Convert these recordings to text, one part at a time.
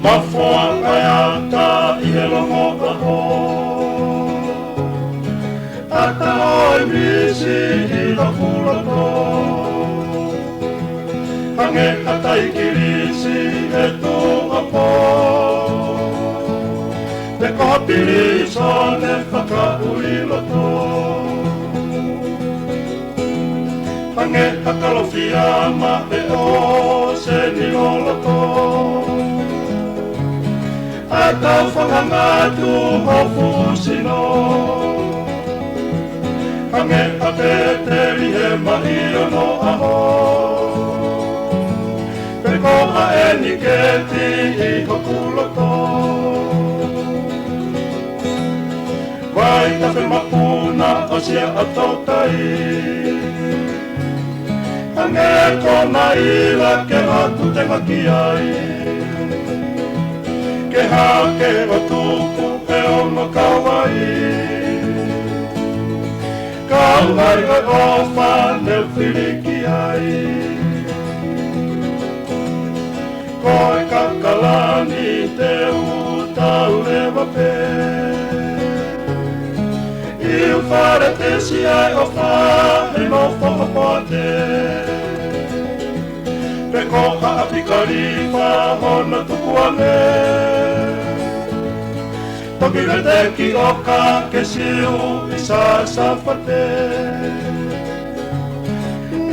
Mafoanga yaka ihelongo aho Ata oi misi ina kuloto Hange hatai kirisi e tunga po Te kopiri sone whakauiloto Hange hakalowhiama e o se niloloto Ai tau whakangatu hofu sino Hange hapeteri he mahio no aho Pekoha e niketi i hokuloto Vai tawe mapuna o sia atautai Hange kona ila ke hatu te maki ai Ke hake o tuku e ono kawai Kauhari o ofa neu whiriki ai Koe kakalani te utau lewa pe Iu whare te si ai o whahe no whakapote Pe koha apikari whahona tuku ane Toki re te ki oka ke siu i sa whate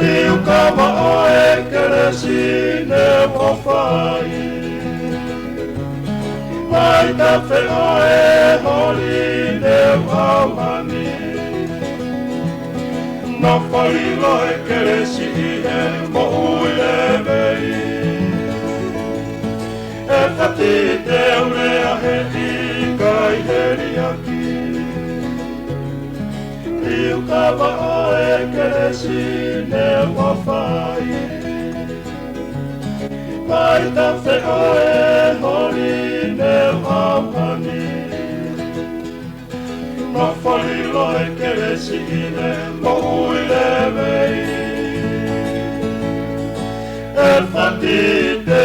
Iu kawa o e keresi ne o whai Mai ta whe o e hori ne whamani No whailo e keresi i e mo ui e vei E whati te urea he i kai heri aki Iu kawa o e keresi ne whawhai Mai ta whe o e hori ne whamani No whalilo e keresi i ne mo ui le vei E whati te